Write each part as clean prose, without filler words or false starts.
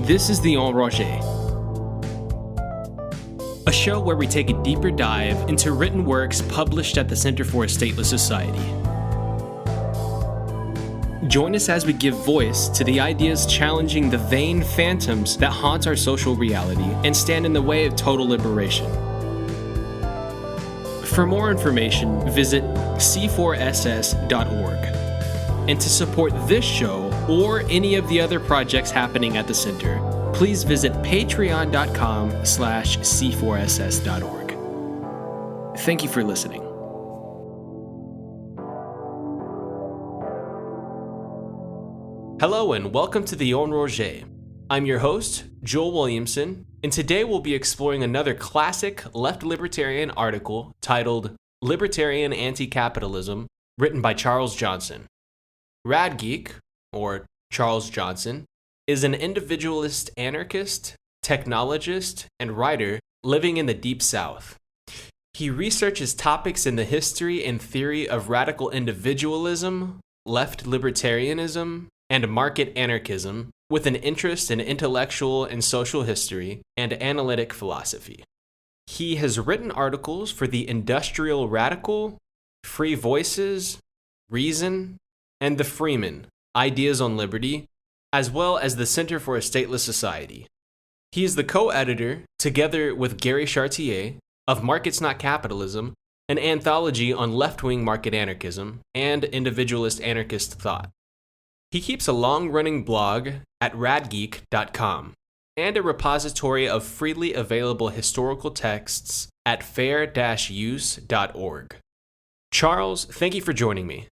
This is the Enragé, a show where we take a deeper dive into written works published at the Center for a Stateless Society. Join us as we give voice to the ideas challenging the vain phantoms that haunt our social reality and stand in the way of total liberation. For more information, visit c4ss.org. And to support this show or any of the other projects happening at the Center, please visit patreon.com/c4ss.org. Thank you for listening. Hello and welcome to the Enragé. I'm your host, Joel Williamson, and today we'll be exploring another classic left-libertarian article titled Libertarian Anticapitalism, written by Charles Johnson. Rad Geek, or Charles Johnson, is an individualist anarchist, technologist, and writer living in the Deep South. He researches topics in the history and theory of radical individualism, left-libertarianism, and market anarchism, with an interest in intellectual and social history and analytic philosophy. He has written articles for the Industrial Radical, Free Voices, Reason, and the Freeman, Ideas on Liberty, as well as the Center for a Stateless Society. He is the co-editor, together with Gary Chartier, of Markets Not Capitalism, an anthology on left-wing market anarchism and individualist anarchist thought. He keeps a long-running blog at radgeek.com and a repository of freely available historical texts at fair-use.org. Charles, thank you for joining me.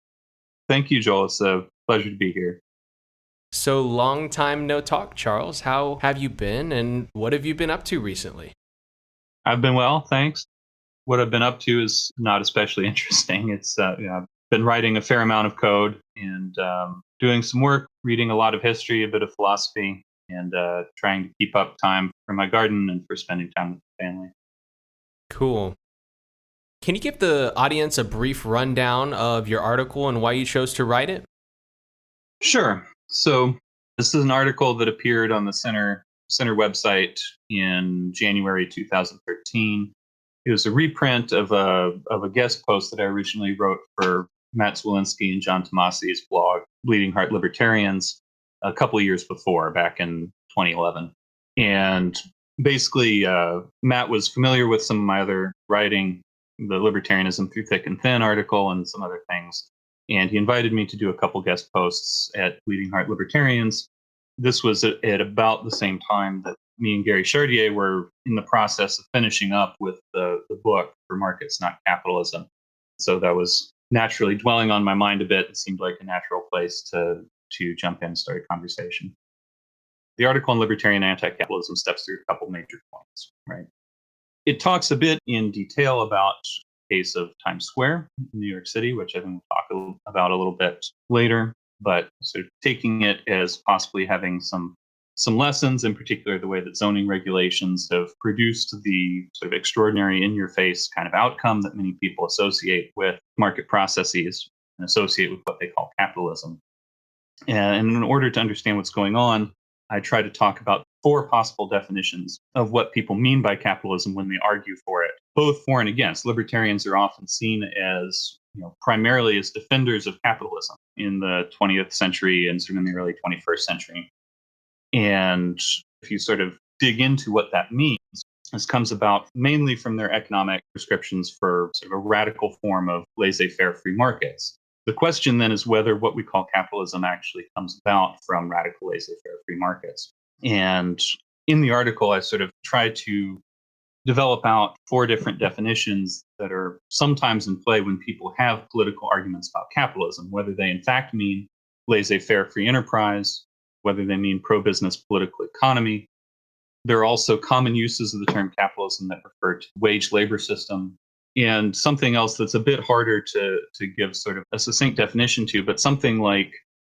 Thank you, Joel. It's a pleasure to be here. So, long time no talk, Charles. How have you been, and what have you been up to recently? I've been well, thanks. What I've been up to is not especially interesting. I've been writing a fair amount of code and doing some work, reading a lot of history, a bit of philosophy, and trying to keep up time for my garden and for spending time with the family. Cool. Can you give the audience a brief rundown of your article and why you chose to write it? Sure. So this is an article that appeared on the Center website in January 2013. It was a reprint of a guest post that I originally wrote for Matt Zwolinski and John Tomasi's blog, Bleeding Heart Libertarians, a couple of years before, back in 2011. And basically, Matt was familiar with some of my other writing, the Libertarianism Through Thick and Thin article and some other things. And he invited me to do a couple guest posts at Bleeding Heart Libertarians. This was at about the same time that me and Gary Chartier were in the process of finishing up with the book for Markets Not Capitalism. So that was naturally dwelling on my mind a bit. It seemed like a natural place to jump in and start a conversation. The article on Libertarian Anticapitalism steps through a couple major points, right? It talks a bit in detail about the case of Times Square in New York City, which I think we'll talk about a little bit later, but sort of taking it as possibly having some lessons, in particular the way that zoning regulations have produced the sort of extraordinary in-your-face kind of outcome that many people associate with market processes and associate with what they call capitalism. And in order to understand what's going on, I try to talk about 4 possible definitions of what people mean by capitalism when they argue for it, both for and against. Libertarians are often seen as, primarily as defenders of capitalism in the 20th century and sort of in the early 21st century. And if you sort of dig into what that means, this comes about mainly from their economic prescriptions for sort of a radical form of laissez-faire free markets. The question then is whether what we call capitalism actually comes about from radical laissez-faire free markets. And in the article, I sort of try to develop out 4 different definitions that are sometimes in play when people have political arguments about capitalism, whether they in fact mean laissez-faire free enterprise, whether they mean pro-business political economy. There are also common uses of the term capitalism that refer to wage labor system, and something else that's a bit harder to give sort of a succinct definition to, but something like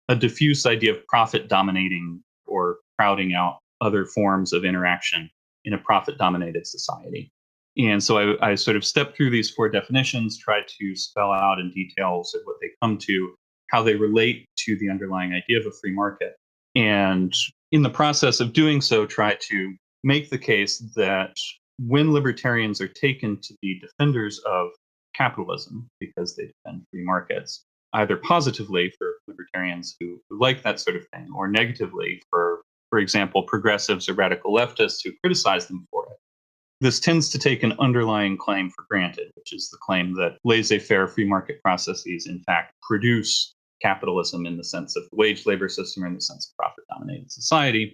a diffuse idea of profit dominating or crowding out other forms of interaction in a profit-dominated society. And so I sort of step through these 4 definitions, try to spell out in detail sort of what they come to, how they relate to the underlying idea of a free market. And in the process of doing so, try to make the case that when libertarians are taken to be defenders of capitalism because they defend free markets, either positively for libertarians who like that sort of thing, or negatively for example, progressives or radical leftists who criticize them for it, this tends to take an underlying claim for granted, which is the claim that laissez-faire free market processes, in fact, produce capitalism in the sense of the wage labor system or in the sense of profit-dominated society.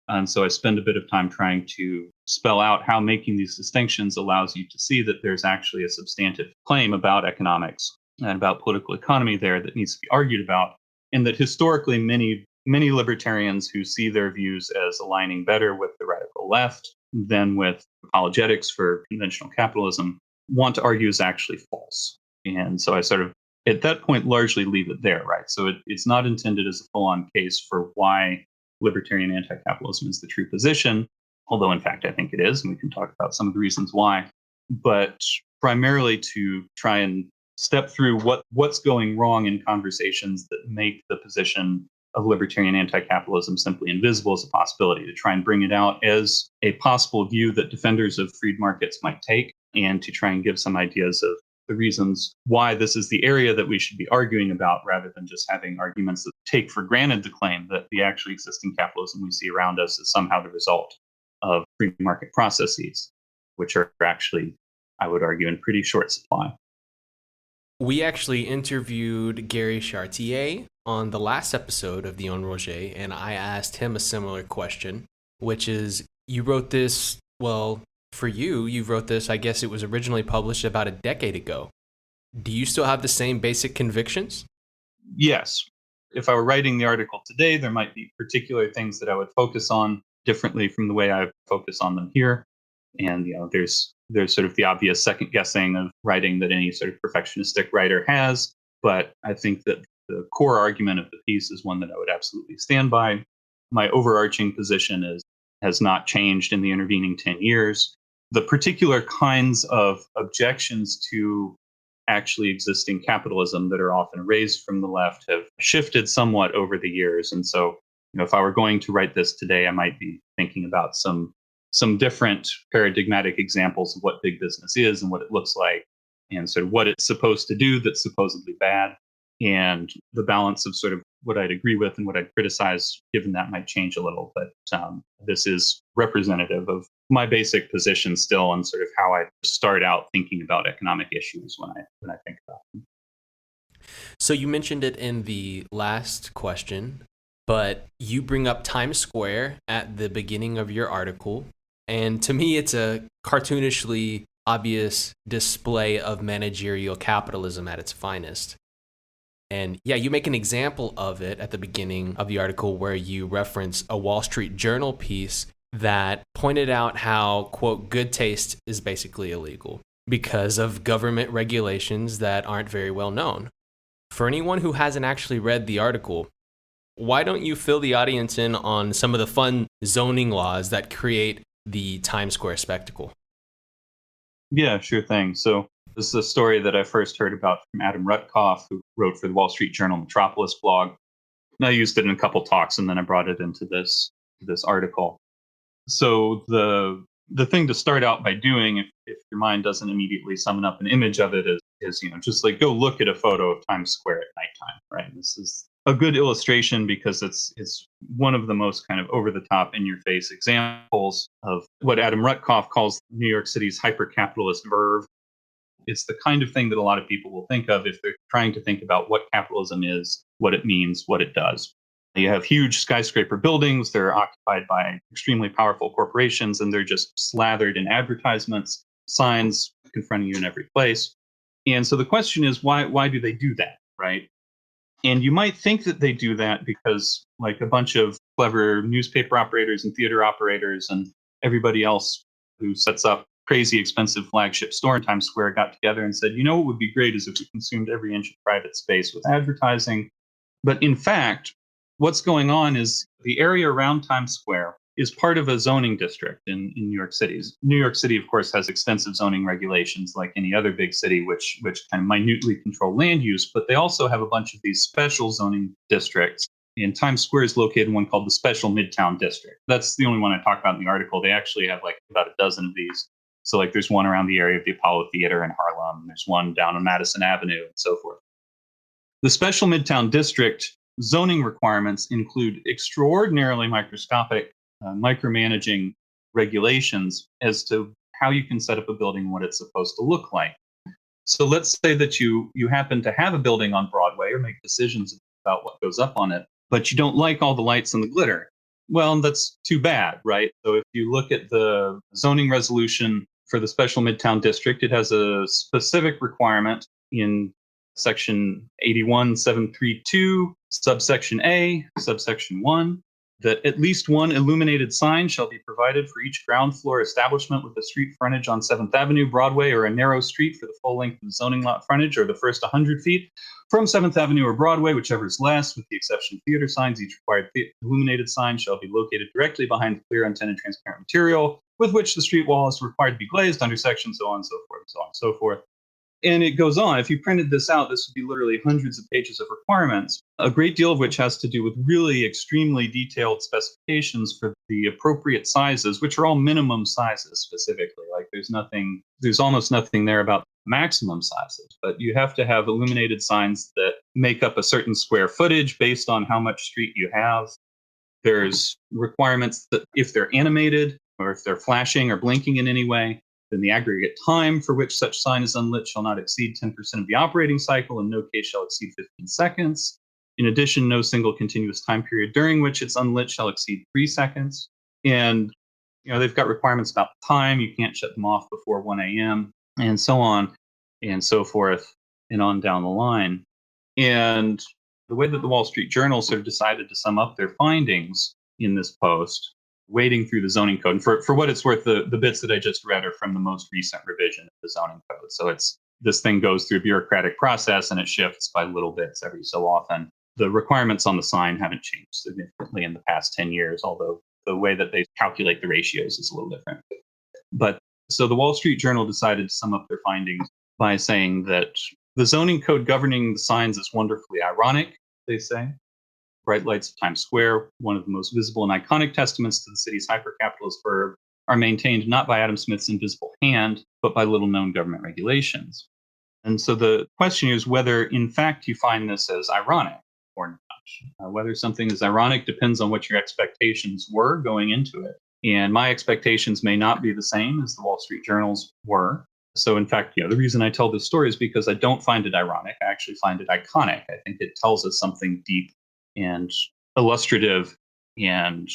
And so I spend a bit of time trying to spell out how making these distinctions allows you to see that there's actually a substantive claim about economics and about political economy there that needs to be argued about, and that historically many libertarians who see their views as aligning better with the radical left than with apologetics for conventional capitalism want to argue is actually false. And so I sort of, at that point, largely leave it there, right? So it's not intended as a full-on case for why libertarian anti-capitalism is the true position, although in fact I think it is, and we can talk about some of the reasons why, but primarily to try and step through what's going wrong in conversations that make the position of libertarian anti-capitalism simply invisible as a possibility, to try and bring it out as a possible view that defenders of freed markets might take, and to try and give some ideas of the reasons why this is the area that we should be arguing about, rather than just having arguments that take for granted the claim that the actually existing capitalism we see around us is somehow the result of free market processes, which are actually, I would argue, in pretty short supply. We actually interviewed Gary Chartier on the last episode of the On Roger, and I asked him a similar question, which is, you wrote this, well, for you wrote this, I guess it was originally published about a decade ago. Do you still have the same basic convictions? Yes. If I were writing the article today, there might be particular things that I would focus on differently from the way I focus on them here. And there's sort of the obvious second guessing of writing that any sort of perfectionistic writer has. But I think that the core argument of the piece is one that I would absolutely stand by. My overarching position has not changed in the intervening 10 years. The particular kinds of objections to actually existing capitalism that are often raised from the left have shifted somewhat over the years. And so, if I were going to write this today, I might be thinking about some different paradigmatic examples of what big business is and what it looks like, and sort of what it's supposed to do that's supposedly bad, and the balance of sort of what I'd agree with and what I'd criticize, given that might change a little. But this is representative of my basic position still, and sort of how I start out thinking about economic issues when I think about them. So you mentioned it in the last question, but you bring up Times Square at the beginning of your article. And to me, it's a cartoonishly obvious display of managerial capitalism at its finest. And yeah, you make an example of it at the beginning of the article where you reference a Wall Street Journal piece that pointed out how, quote, good taste is basically illegal because of government regulations that aren't very well known. For anyone who hasn't actually read the article, why don't you fill the audience in on some of the fun zoning laws that create the Times Square spectacle? Yeah, sure thing. So this is a story that I first heard about from Adam Rutkoff, who wrote for the Wall Street Journal Metropolis blog. And I used it in a couple talks, and then I brought it into this article. So the thing to start out by doing, if your mind doesn't immediately summon up an image of it, is just like go look at a photo of Times Square at nighttime, right? This is a good illustration because it's one of the most kind of over-the-top, in-your-face examples of what Adam Rutkoff calls New York City's hyper-capitalist verve. It's the kind of thing that a lot of people will think of if they're trying to think about what capitalism is, what it means, what it does. You have huge skyscraper buildings. They're occupied by extremely powerful corporations, and they're just slathered in advertisements, signs confronting you in every place. And so the question is, why do they do that, right? And you might think that they do that because, like, a bunch of clever newspaper operators and theater operators and everybody else who sets up crazy expensive flagship store in Times Square got together and said, what would be great is if we consumed every inch of private space with advertising. But in fact, what's going on is the area around Times Square is part of a zoning district in New York City. New York City, of course, has extensive zoning regulations like any other big city, which kind of minutely control land use, but they also have a bunch of these special zoning districts And Times Square is located in one called the Special Midtown District. That's the only one I talk about in the article. They actually have like about a dozen of these. So like there's one around the area of the Apollo Theater in Harlem. There's one down on Madison Avenue and so forth. The Special Midtown District zoning requirements include extraordinarily microscopic, micromanaging regulations as to how you can set up a building and what it's supposed to look like. So let's say that you happen to have a building on Broadway or make decisions about what goes up on it, but you don't like all the lights and the glitter. Well, that's too bad, right? So if you look at the zoning resolution for the Special Midtown District, it has a specific requirement in Section 81732, subsection A, subsection 1, that at least one illuminated sign shall be provided for each ground floor establishment with a street frontage on 7th Avenue, Broadway, or a narrow street for the full length of the zoning lot frontage, or the first 100 feet from 7th Avenue or Broadway, whichever is less, with the exception of theater signs. Each required illuminated sign shall be located directly behind the clear, untinted, transparent material with which the street wall is required to be glazed under section, so on and so forth, so on and so forth. And it goes on. If you printed this out, this would be literally hundreds of pages of requirements, a great deal of which has to do with really extremely detailed specifications for the appropriate sizes, which are all minimum sizes specifically. Like there's almost nothing there about maximum sizes, but you have to have illuminated signs that make up a certain square footage based on how much street you have. There's requirements that if they're animated or if they're flashing or blinking in any way, then the aggregate time for which such sign is unlit shall not exceed 10% of the operating cycle, in no case shall exceed 15 seconds. In addition, no single continuous time period during which it's unlit shall exceed 3 seconds. And they've got requirements about time. You can't shut them off before 1 a.m. and so on and so forth and on down the line. And the way that the Wall Street Journal sort of decided to sum up their findings in this post, wading through the zoning code. And for what it's worth, the bits that I just read are from the most recent revision of the zoning code. So this thing goes through a bureaucratic process and it shifts by little bits every so often. The requirements on the sign haven't changed significantly in the past 10 years, although the way that they calculate the ratios is a little different. But so the Wall Street Journal decided to sum up their findings by saying that the zoning code governing the signs is wonderfully ironic, they say. Bright lights of Times Square, one of the most visible and iconic testaments to the city's hyper-capitalist verve, are maintained not by Adam Smith's invisible hand, but by little-known government regulations. And so the question is whether, in fact, you find this as ironic or not. Whether something is ironic depends on what your expectations were going into it. And my expectations may not be the same as the Wall Street Journal's were. So, in fact, the reason I tell this story is because I don't find it ironic. I actually find it iconic. I think it tells us something deep and illustrative and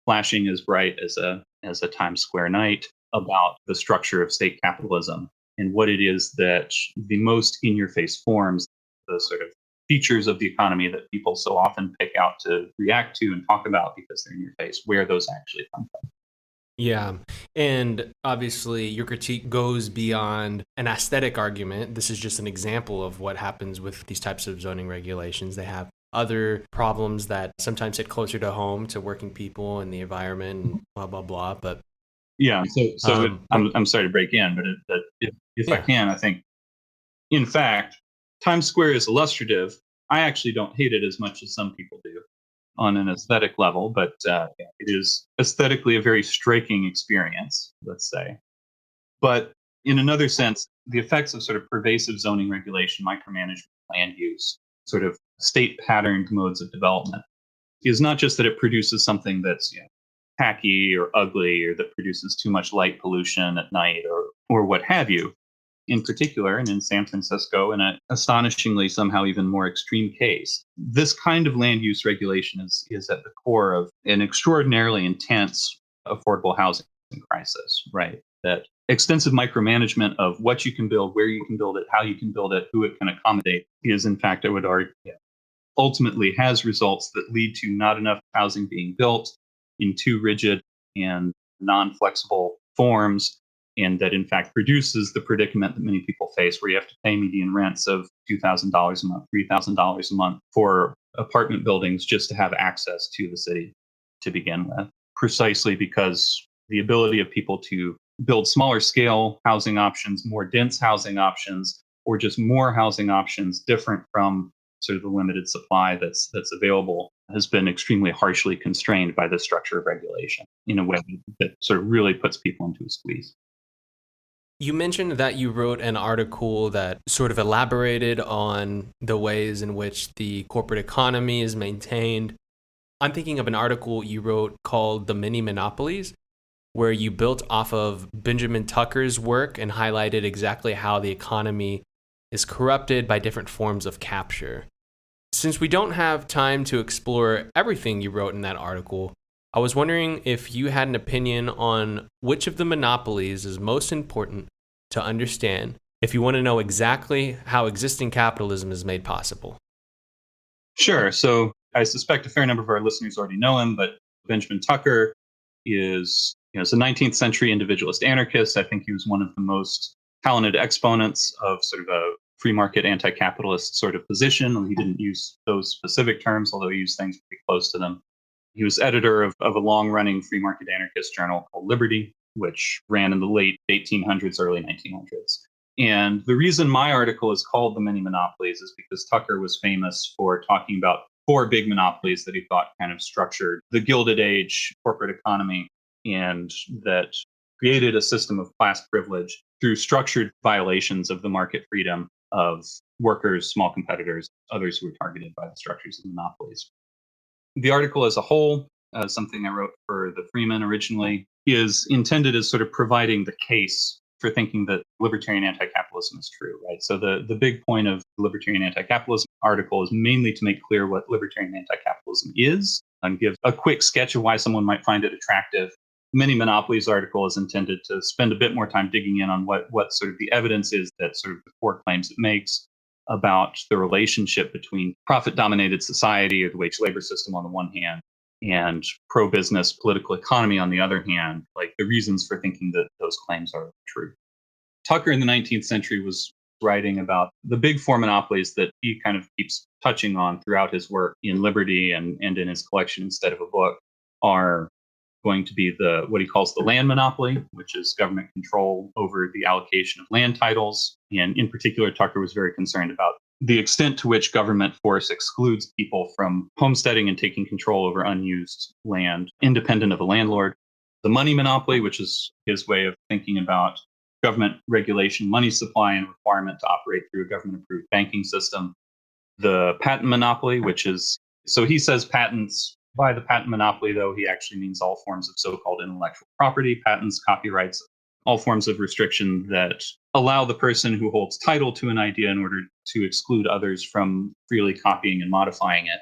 flashing as bright as a Times Square night about the structure of state capitalism and what it is that the most in-your-face forms, the sort of features of the economy that people so often pick out to react to and talk about because they're in your face, where those actually come from. Yeah. And obviously your critique goes beyond an aesthetic argument. This is just an example of what happens with these types of zoning regulations. They have other problems that sometimes hit closer to home to working people and the environment and blah, blah, blah. But yeah, I'm sorry to break in, but if I can, I think, in fact, Times Square is illustrative. I actually don't hate it as much as some people do on an aesthetic level, but it is aesthetically a very striking experience, let's say. But in another sense, the effects of sort of pervasive zoning regulation, micromanagement, land use, sort of state-patterned modes of development, is not just that it produces something that's tacky or ugly or that produces too much light pollution at night or what have you. In particular, and in San Francisco, in an astonishingly somehow even more extreme case, this kind of land use regulation is at the core of an extraordinarily intense affordable housing crisis, right? That extensive micromanagement of what you can build, where you can build it, how you can build it, who it can accommodate is, in fact, I would argue, ultimately has results that lead to not enough housing being built in too rigid and non-flexible forms, and that, in fact, produces the predicament that many people face where you have to pay median rents of $2,000 a month, $3,000 a month for apartment buildings just to have access to the city to begin with, precisely because the ability of people to build smaller scale housing options, more dense housing options, or just more housing options different from sort of the limited supply that's available has been extremely harshly constrained by the structure of regulation in a way that sort of really puts people into a squeeze. You mentioned that you wrote an article that sort of elaborated on the ways in which the corporate economy is maintained. I'm thinking of an article you wrote called The Mini Monopolies, where you built off of Benjamin Tucker's work and highlighted exactly how the economy is corrupted by different forms of capture. Since we don't have time to explore everything you wrote in that article, I was wondering if you had an opinion on which of the monopolies is most important to understand if you want to know exactly how existing capitalism is made possible. Sure. So I suspect a fair number of our listeners already know him, but Benjamin Tucker is a 19th century individualist anarchist. I think he was one of the most talented exponents of sort of a free market anti-capitalist sort of position. He didn't use those specific terms, although he used things pretty close to them. He was editor of a long-running free market anarchist journal called Liberty, which ran in the late 1800s, early 1900s. And the reason my article is called The Many Monopolies is because Tucker was famous for talking about four big monopolies that he thought kind of structured the Gilded Age corporate economy and that created a system of class privilege through structured violations of the market freedom of workers, small competitors, others who were targeted by the structures of monopolies. The article as a whole, something I wrote for the Freeman originally, is intended as sort of providing the case for thinking that libertarian anti-capitalism is true, right? So the big point of the Libertarian Anticapitalism article is mainly to make clear what libertarian anti-capitalism is and give a quick sketch of why someone might find it attractive. The Many Monopolies article is intended to spend a bit more time digging in on what sort of the evidence is that sort of the core claims it makes about the relationship between profit-dominated society or the wage labor system on the one hand and pro-business political economy on the other hand, like the reasons for thinking that those claims are true. Tucker in the 19th century was writing about the big four monopolies that he kind of keeps touching on throughout his work in Liberty and in his collection instead of a book are going to be what he calls the land monopoly, which is government control over the allocation of land titles. And in particular, Tucker was very concerned about the extent to which government force excludes people from homesteading and taking control over unused land independent of a landlord. The money monopoly, which is his way of thinking about government regulation, money supply, and requirement to operate through a government-approved banking system. The patent monopoly, which is, so he says patents. By the patent monopoly, though, he actually means all forms of so-called intellectual property, patents, copyrights, all forms of restriction that allow the person who holds title to an idea in order to exclude others from freely copying and modifying it.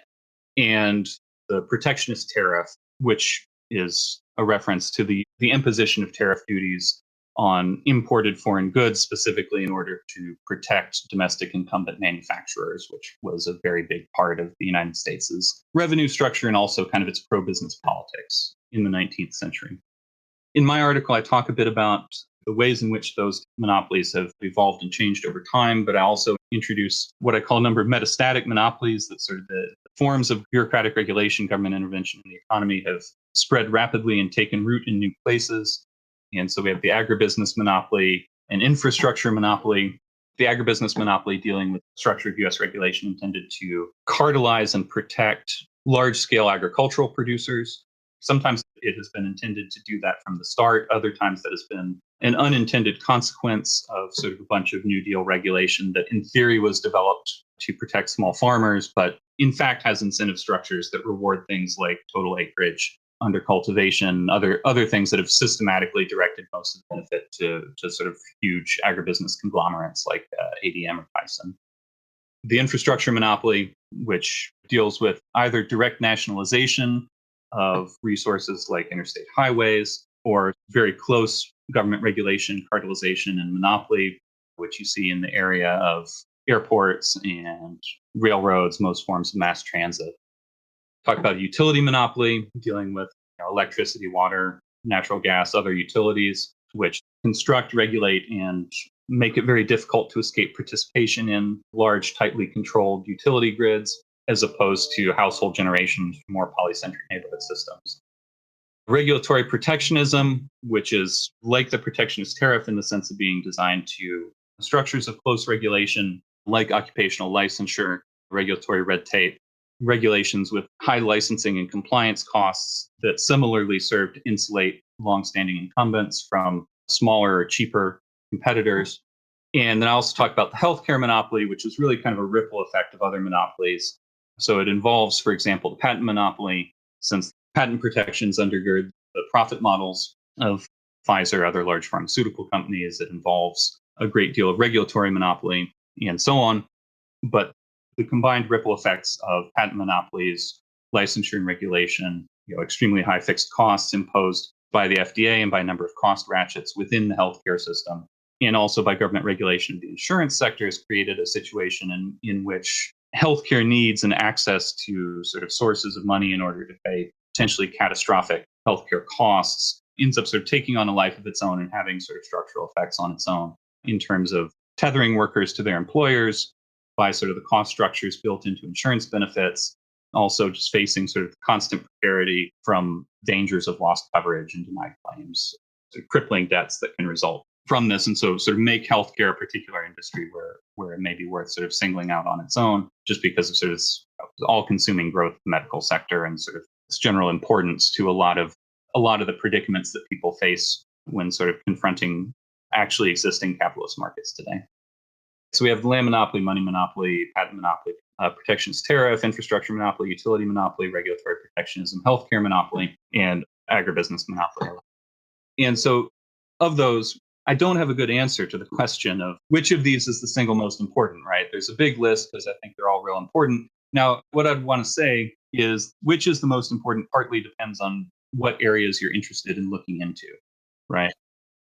And the protectionist tariff, which is a reference to the imposition of tariff duties on imported foreign goods, specifically in order to protect domestic incumbent manufacturers, which was a very big part of the United States' revenue structure and also kind of its pro-business politics in the 19th century. In my article, I talk a bit about the ways in which those monopolies have evolved and changed over time, but I also introduce what I call a number of metastatic monopolies, that sort of the forms of bureaucratic regulation, government intervention in the economy have spread rapidly and taken root in new places. And so we have the agribusiness monopoly and infrastructure monopoly. The agribusiness monopoly dealing with the structure of U.S. regulation intended to cartelize and protect large-scale agricultural producers. Sometimes it has been intended to do that from the start. Other times that has been an unintended consequence of sort of a bunch of New Deal regulation that in theory was developed to protect small farmers, but in fact has incentive structures that reward things like total acreage, under cultivation, other things that have systematically directed most of the benefit to sort of huge agribusiness conglomerates like ADM or Tyson. The infrastructure monopoly, which deals with either direct nationalization of resources like interstate highways or very close government regulation, cartelization, and monopoly, which you see in the area of airports and railroads, most forms of mass transit. Talk about a utility monopoly, dealing with electricity, water, natural gas, other utilities, which construct, regulate, and make it very difficult to escape participation in large, tightly controlled utility grids, as opposed to household generation, more polycentric neighborhood systems. Regulatory protectionism, which is like the protectionist tariff in the sense of being designed to structures of close regulation, like occupational licensure, regulatory red tape, regulations with high licensing and compliance costs that similarly serve to insulate longstanding incumbents from smaller or cheaper competitors. And then I also talk about the healthcare monopoly, which is really kind of a ripple effect of other monopolies. So it involves, for example, the patent monopoly, since patent protections undergird the profit models of Pfizer, other large pharmaceutical companies. It involves a great deal of regulatory monopoly and so on. But the combined ripple effects of patent monopolies, licensure and regulation, extremely high fixed costs imposed by the FDA and by a number of cost ratchets within the healthcare system, and also by government regulation of the insurance sector, has created a situation in which healthcare needs and access to sort of sources of money in order to pay potentially catastrophic healthcare costs ends up sort of taking on a life of its own and having sort of structural effects on its own in terms of tethering workers to their employers by sort of the cost structures built into insurance benefits, also just facing sort of constant precarity from dangers of lost coverage and denied claims, sort of crippling debts that can result from this. And so sort of make healthcare a particular industry where it may be worth sort of singling out on its own just because of sort of all-consuming growth of the medical sector and sort of its general importance to a lot of the predicaments that people face when sort of confronting actually existing capitalist markets today. So we have land monopoly, money monopoly, patent monopoly, protectionist tariff, infrastructure monopoly, utility monopoly, regulatory protectionism, healthcare monopoly, and agribusiness monopoly. And so of those, I don't have a good answer to the question of which of these is the single most important, right? There's a big list because I think they're all real important. Now, what I'd want to say is which is the most important partly depends on what areas you're interested in looking into, right?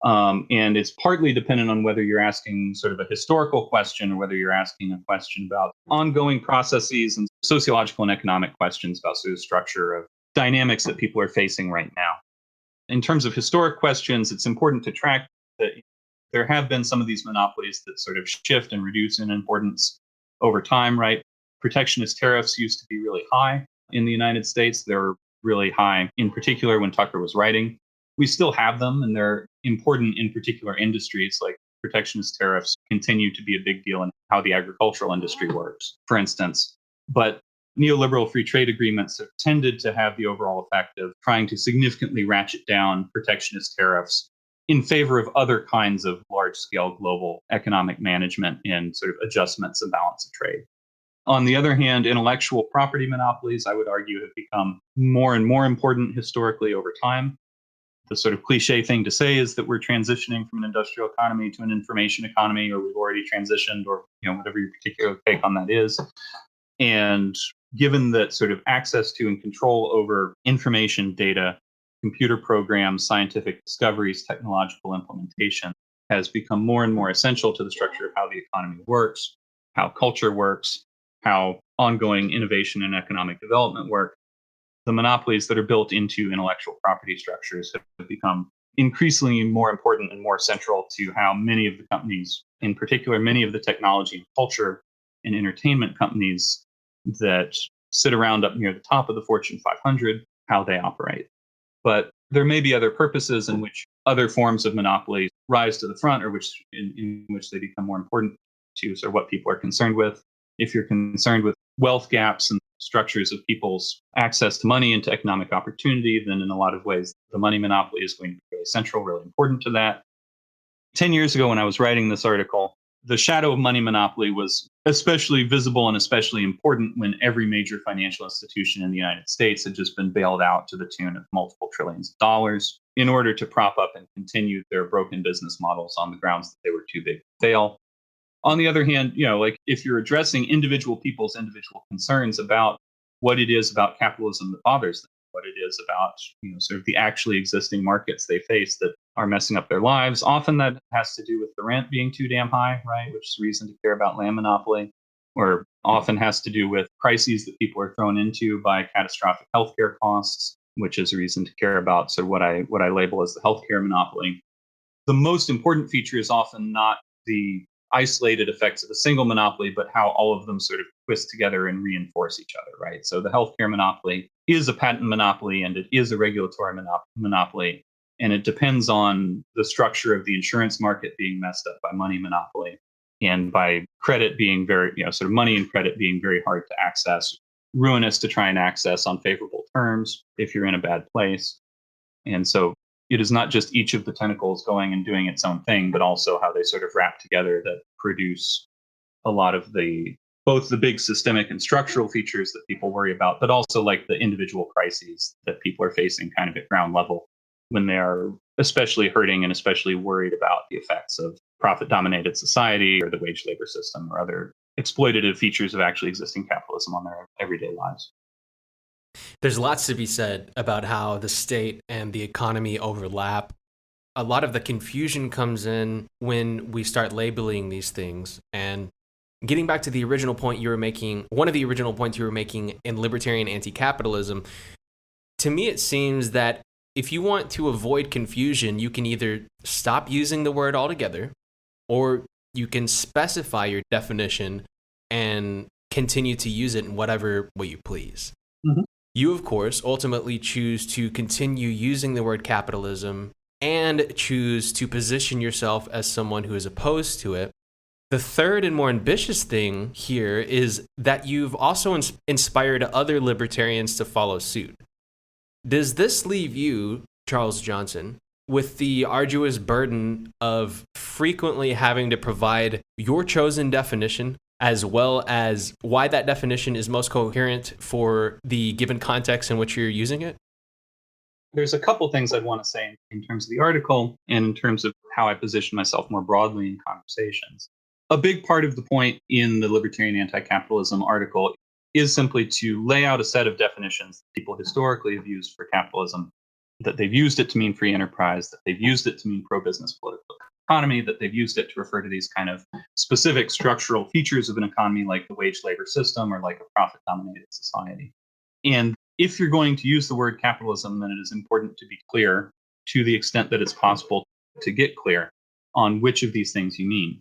And it's partly dependent on whether you're asking sort of a historical question or whether you're asking a question about ongoing processes and sociological and economic questions about sort of structure of dynamics that people are facing right now. In terms of historic questions, it's important to track that there have been some of these monopolies that sort of shift and reduce in importance over time, right? Protectionist tariffs used to be really high in the United States. They're really high, in particular, when Tucker was writing. We still have them, and they're important in particular industries. Like protectionist tariffs continue to be a big deal in how the agricultural industry works, for instance. But neoliberal free trade agreements have tended to have the overall effect of trying to significantly ratchet down protectionist tariffs in favor of other kinds of large-scale global economic management and sort of adjustments and balance of trade. On the other hand, intellectual property monopolies, I would argue, have become more and more important historically over time. The sort of cliche thing to say is that we're transitioning from an industrial economy to an information economy, or we've already transitioned, or whatever your particular take on that is. And given that sort of access to and control over information, data, computer programs, scientific discoveries, technological implementation has become more and more essential to the structure of how the economy works, how culture works, how ongoing innovation and economic development work, the monopolies that are built into intellectual property structures have become increasingly more important and more central to how many of the companies, in particular, many of the technology and culture and entertainment companies that sit around up near the top of the Fortune 500, how they operate. But there may be other purposes in which other forms of monopoly rise to the front, or in which they become more important to sort of what people are concerned with. If you're concerned with wealth gaps and structures of people's access to money and to economic opportunity, then in a lot of ways, the money monopoly is going to be really central, really important to that. 10 years ago, when I was writing this article, the shadow of money monopoly was especially visible and especially important when every major financial institution in the United States had just been bailed out to the tune of multiple trillions of dollars in order to prop up and continue their broken business models on the grounds that they were too big to fail. On the other hand, like if you're addressing individual people's individual concerns about what it is about capitalism that bothers them, what it is about, sort of the actually existing markets they face that are messing up their lives, often that has to do with the rent being too damn high, right? Which is a reason to care about land monopoly, or often has to do with crises that people are thrown into by catastrophic healthcare costs, which is a reason to care about sort of what I label as the healthcare monopoly. The most important feature is often not the isolated effects of a single monopoly, but how all of them sort of twist together and reinforce each other, right? So the healthcare monopoly is a patent monopoly and it is a regulatory monopoly. And it depends on the structure of the insurance market being messed up by money monopoly. And by credit being very, sort of money and credit being very hard to access, ruinous to try and access on favorable terms if you're in a bad place. And so it is not just each of the tentacles going and doing its own thing, but also how they sort of wrap together that produce a lot of both the big systemic and structural features that people worry about, but also like the individual crises that people are facing kind of at ground level when they are especially hurting and especially worried about the effects of profit-dominated society or the wage labor system or other exploitative features of actually existing capitalism on their everyday lives. There's lots to be said about how the state and the economy overlap. A lot of the confusion comes in when we start labeling these things. And getting back to the original point you were making, one of the original points you were making in Libertarian Anticapitalism, to me it seems that if you want to avoid confusion, you can either stop using the word altogether, or you can specify your definition and continue to use it in whatever way you please. Mm-hmm. You, of course, ultimately choose to continue using the word capitalism and choose to position yourself as someone who is opposed to it. The third and more ambitious thing here is that you've also inspired other libertarians to follow suit. Does this leave you, Charles Johnson, with the arduous burden of frequently having to provide your chosen definition, as well as why that definition is most coherent for the given context in which you're using it? There's a couple things I'd want to say in terms of the article and in terms of how I position myself more broadly in conversations. A big part of the point in the Libertarian Anticapitalism article is simply to lay out a set of definitions that people historically have used for capitalism, that they've used it to mean free enterprise, that they've used it to mean pro-business political economy, that they've used it to refer to these kind of specific structural features of an economy like the wage labor system or like a profit-dominated society. And if you're going to use the word capitalism, then it is important to be clear to the extent that it's possible to get clear on which of these things you mean.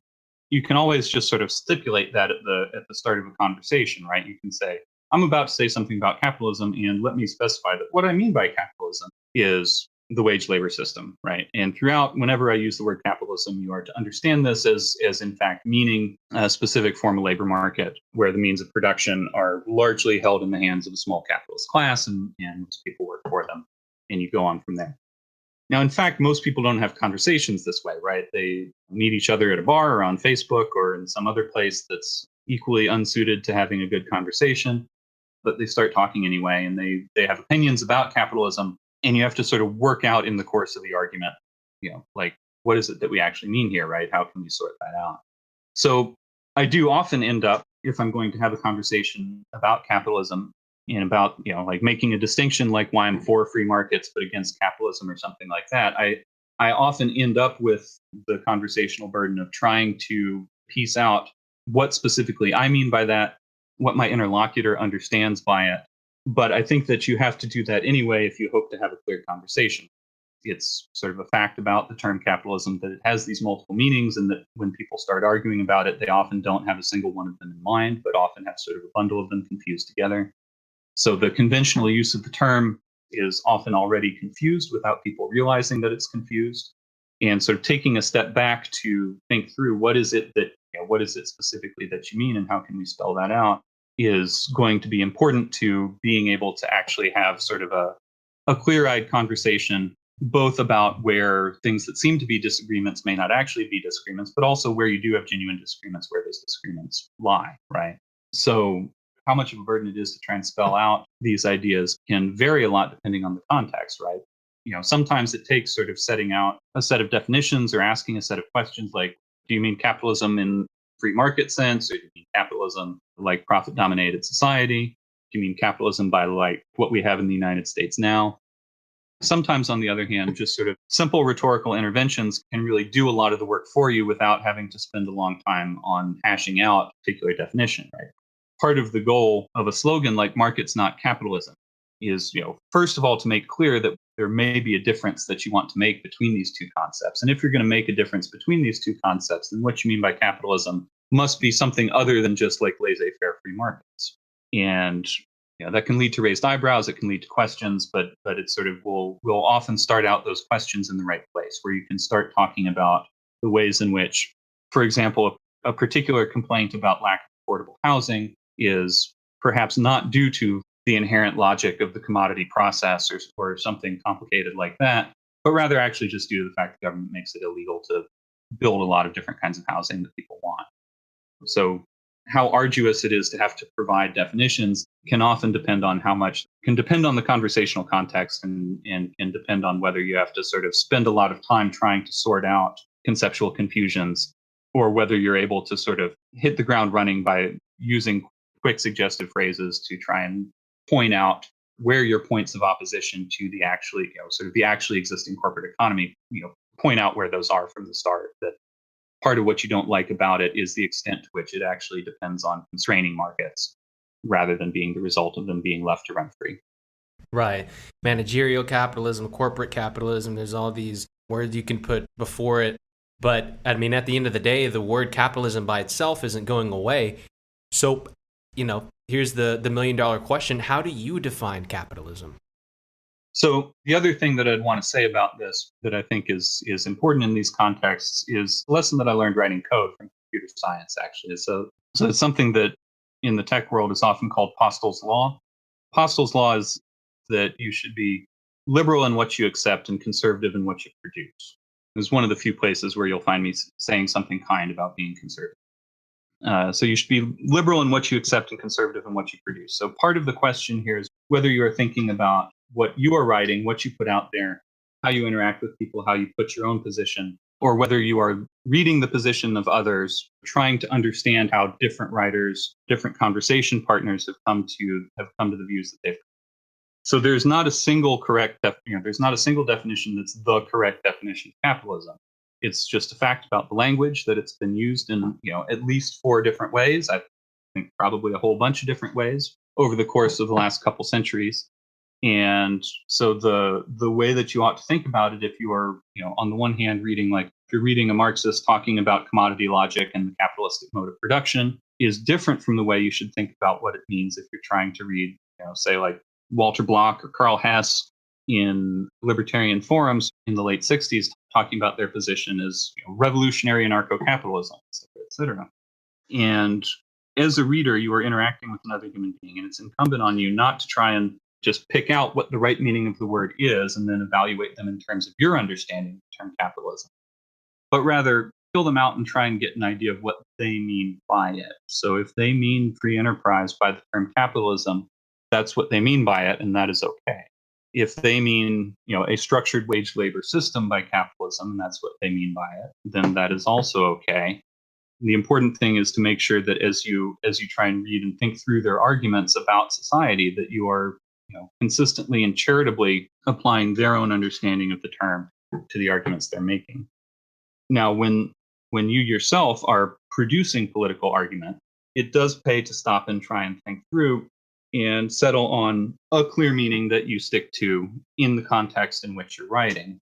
You can always just sort of stipulate that at the start of a conversation, right? You can say, I'm about to say something about capitalism, and let me specify that what I mean by capitalism is the wage labor system, right? And throughout, whenever I use the word capitalism, you are to understand this as in fact meaning a specific form of labor market where the means of production are largely held in the hands of a small capitalist class and most people work for them. And you go on from there. Now, in fact, most people don't have conversations this way, right? They meet each other at a bar or on Facebook or in some other place that's equally unsuited to having a good conversation, but they start talking anyway, and they have opinions about capitalism, and you have to sort of work out in the course of the argument, like, what is it that we actually mean here, right? How can we sort that out? So I do often end up, if I'm going to have a conversation about capitalism, and about like making a distinction like why I'm for free markets but against capitalism or something like that, I often end up with the conversational burden of trying to piece out what specifically I mean by that, what my interlocutor understands by it. But I think that you have to do that anyway if you hope to have a clear conversation. It's sort of a fact about the term capitalism that it has these multiple meanings, and that when people start arguing about it, they often don't have a single one of them in mind, but often have sort of a bundle of them confused together. So the conventional use of the term is often already confused without people realizing that it's confused. And sort of taking a step back to think through what is it specifically that you mean and how can we spell that out is going to be important to being able to actually have sort of a clear-eyed conversation, both about where things that seem to be disagreements may not actually be disagreements, but also where you do have genuine disagreements, where those disagreements lie, right? So how much of a burden it is to try and spell out these ideas can vary a lot depending on the context, right? Sometimes it takes sort of setting out a set of definitions or asking a set of questions like, do you mean capitalism in free market sense, or do you mean capitalism like profit-dominated society? Do you mean capitalism by like what we have in the United States now? Sometimes, on the other hand, just sort of simple rhetorical interventions can really do a lot of the work for you without having to spend a long time on hashing out a particular definition, right? Part of the goal of a slogan like Markets Not Capitalism is, first of all, to make clear that there may be a difference that you want to make between these two concepts. And if you're going to make a difference between these two concepts, then what you mean by capitalism must be something other than just like laissez-faire free markets. And that can lead to raised eyebrows, it can lead to questions, but it sort of will often start out those questions in the right place, where you can start talking about the ways in which, for example, a particular complaint about lack of affordable housing is perhaps not due to the inherent logic of the commodity process or something complicated like that, but rather actually just due to the fact the government makes it illegal to build a lot of different kinds of housing that people want. So how arduous it is to have to provide definitions can often depend on the conversational context and can depend on whether you have to sort of spend a lot of time trying to sort out conceptual confusions, or whether you're able to sort of hit the ground running by using quick suggestive phrases to try and point out where your points of opposition to the actually existing corporate economy, point out where those are from the start. That part of what you don't like about it is the extent to which it actually depends on constraining markets rather than being the result of them being left to run free. Right. Managerial capitalism, corporate capitalism, there's all these words you can put before it. But I mean, at the end of the day, the word capitalism by itself isn't going away. So, here's the $1 million question. How do you define capitalism? So the other thing that I'd want to say about this that I think is important in these contexts is a lesson that I learned writing code from computer science, actually. So it's something that in the tech world is often called Postel's law. Postel's law is that you should be liberal in what you accept and conservative in what you produce. It's one of the few places where you'll find me saying something kind about being conservative. So you should be liberal in what you accept and conservative in what you produce. So part of the question here is whether you are thinking about what you are writing, what you put out there, how you interact with people, how you put your own position, or whether you are reading the position of others, trying to understand how different writers, different conversation partners have come to the views that they've. So there's not a single there's not a single definition that's the correct definition of capitalism. It's just a fact about the language that it's been used in, at least 4 different ways. I think probably a whole bunch of different ways over the course of the last couple centuries. And so the way that you ought to think about it, if you are, on the one hand if you're reading a Marxist talking about commodity logic and the capitalistic mode of production, is different from the way you should think about what it means if you're trying to read, say like Walter Block or Karl Hess in libertarian forums in the late 60s talking about their position as revolutionary anarcho-capitalism, et cetera. And as a reader, you are interacting with another human being, and it's incumbent on you not to try and just pick out what the right meaning of the word is and then evaluate them in terms of your understanding of the term capitalism, but rather fill them out and try and get an idea of what they mean by it. So if they mean free enterprise by the term capitalism, that's what they mean by it, and that is okay. If they mean, a structured wage labor system by capitalism, and that's what they mean by it, then that is also okay. The important thing is to make sure that as you try and read and think through their arguments about society, that you are consistently and charitably applying their own understanding of the term to the arguments they're making. Now, when you yourself are producing political argument, it does pay to stop and try and think through and settle on a clear meaning that you stick to in the context in which you're writing.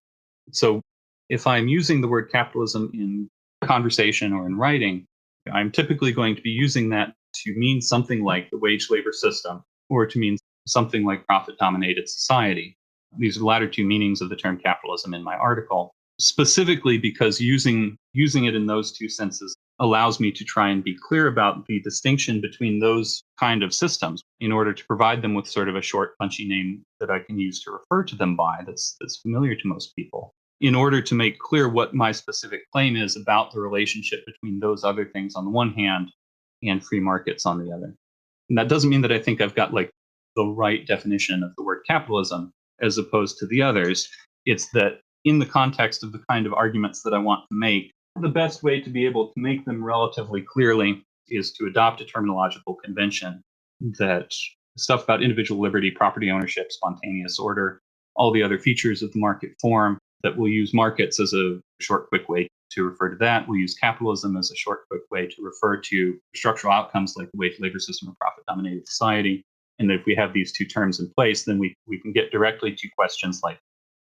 So if I'm using the word capitalism in conversation or in writing, I'm typically going to be using that to mean something like the wage labor system or to mean something like profit-dominated society. These are the latter 2 meanings of the term capitalism in my article, specifically because using it in those 2 senses allows me to try and be clear about the distinction between those kind of systems in order to provide them with sort of a short, punchy name that I can use to refer to them by that's familiar to most people, in order to make clear what my specific claim is about the relationship between those other things on the one hand and free markets on the other. And that doesn't mean that I think I've got the right definition of the word capitalism as opposed to the others. It's that in the context of the kind of arguments that I want to make, the best way to be able to make them relatively clearly is to adopt a terminological convention that stuff about individual liberty, property ownership, spontaneous order, all the other features of the market form, that we'll use markets as a short, quick way to refer to that. We'll use capitalism as a short, quick way to refer to structural outcomes like the wage labor system or profit-dominated society. And if we have these 2 terms in place, then we can get directly to questions like,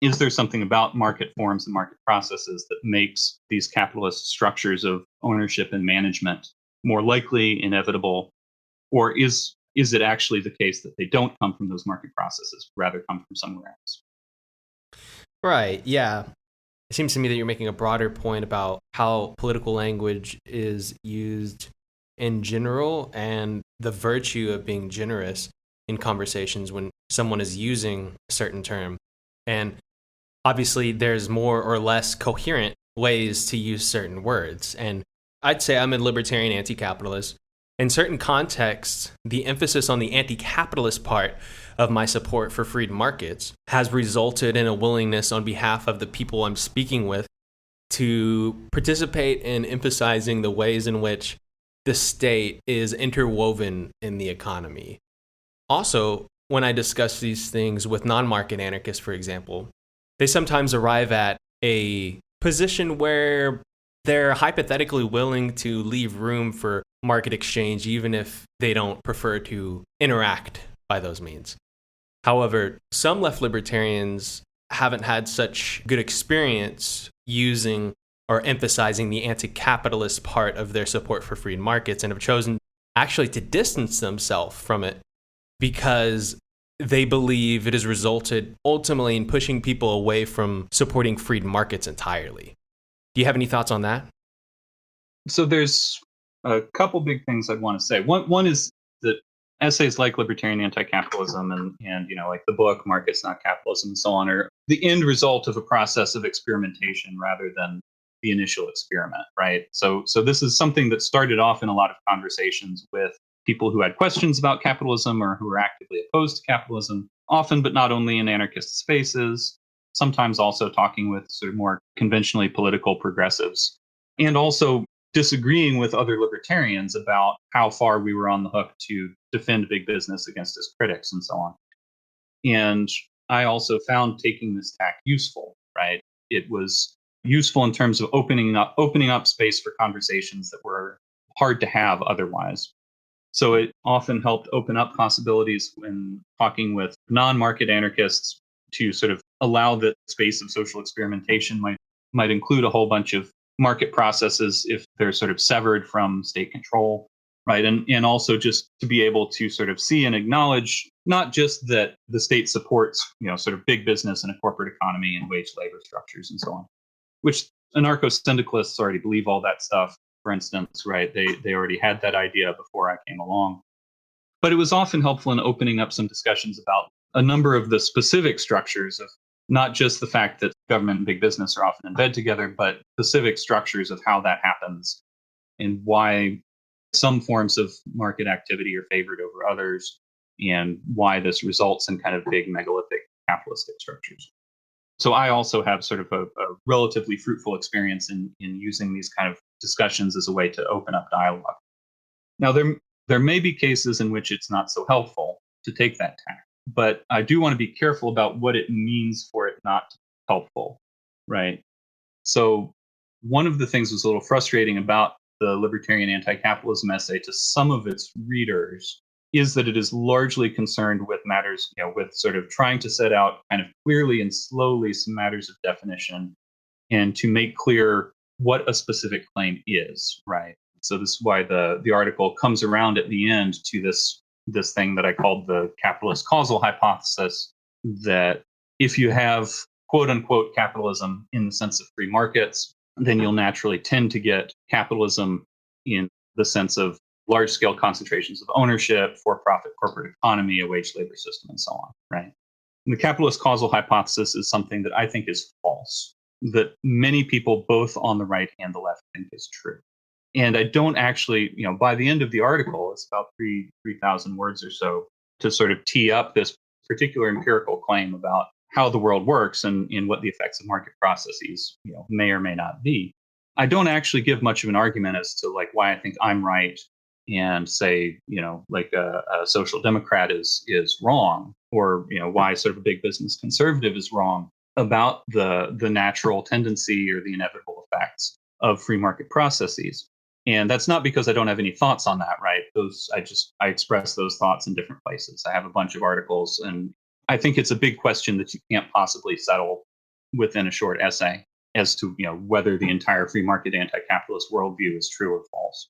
is there something about market forms and market processes that makes these capitalist structures of ownership and management more likely, inevitable, or is it actually the case that they don't come from those market processes, rather come from somewhere else? Right, yeah. it seems to me that you're making a broader point about how political language is used in general and the virtue of being generous in conversations when someone is using a certain term. And obviously, there's more or less coherent ways to use certain words. And I'd say I'm a libertarian anti-capitalist. In certain contexts, the emphasis on the anti-capitalist part of my support for free markets has resulted in a willingness on behalf of the people I'm speaking with to participate in emphasizing the ways in which the state is interwoven in the economy. Also, when I discuss these things with non-market anarchists, for example, they sometimes arrive at a position where they're hypothetically willing to leave room for market exchange, even if they don't prefer to interact by those means. However, some left libertarians haven't had such good experience using or emphasizing the anti-capitalist part of their support for free markets and have chosen actually to distance themselves from it because they believe it has resulted ultimately in pushing people away from supporting free markets entirely. Do you have any thoughts on that? So there's a couple big things I'd want to say. One is that essays like Libertarian Anticapitalism and like the book Markets Not Capitalism and so on are the end result of a process of experimentation rather than the initial experiment, right? So this is something that started off in a lot of conversations with people who had questions about capitalism or who were actively opposed to capitalism, often but not only in anarchist spaces, sometimes also talking with sort of more conventionally political progressives, and also disagreeing with other libertarians about how far we were on the hook to defend big business against its critics and so on. And I also found taking this tack useful, right? It was useful in terms of opening up space for conversations that were hard to have otherwise. So it often helped open up possibilities when talking with non-market anarchists to sort of allow the space of social experimentation might include a whole bunch of market processes if they're sort of severed from state control, right? And also just to be able to sort of see and acknowledge not just that the state supports, sort of big business and a corporate economy and wage labor structures and so on, which anarcho-syndicalists already believe all that stuff, for instance, right? They already had that idea before I came along. But it was often helpful in opening up some discussions about a number of the specific structures of not just the fact that government and big business are often in bed together, but specific structures of how that happens and why some forms of market activity are favored over others and why this results in kind of big megalithic capitalistic structures. So I also have sort of a relatively fruitful experience in using these kind of discussions as a way to open up dialogue. Now, there may be cases in which it's not so helpful to take that tack, but I do want to be careful about what it means for it not to be helpful, right? So one of the things that was a little frustrating about the Libertarian Anticapitalism essay to some of its readers is that it is largely concerned with matters, with sort of trying to set out kind of clearly and slowly some matters of definition and to make clear what a specific claim is, right? So this is why the article comes around at the end to this thing that I called the capitalist causal hypothesis, that if you have quote unquote capitalism in the sense of free markets, then you'll naturally tend to get capitalism in the sense of large-scale concentrations of ownership, for-profit corporate economy, a wage labor system, and so on, right? And the capitalist causal hypothesis is something that I think is false, that many people, both on the right and the left, think is true. And I don't actually, by the end of the article, it's about 3,000 words or so to sort of tee up this particular empirical claim about how the world works and what the effects of market processes, may or may not be. I don't actually give much of an argument as to like why I think I'm right and say, like a social democrat is wrong, or why sort of a big business conservative is wrong about the natural tendency or the inevitable effects of free market processes. And that's not because I don't have any thoughts on that, right? I express those thoughts in different places. I have a bunch of articles, and I think it's a big question that you can't possibly settle within a short essay as to whether the entire free market anti-capitalist worldview is true or false.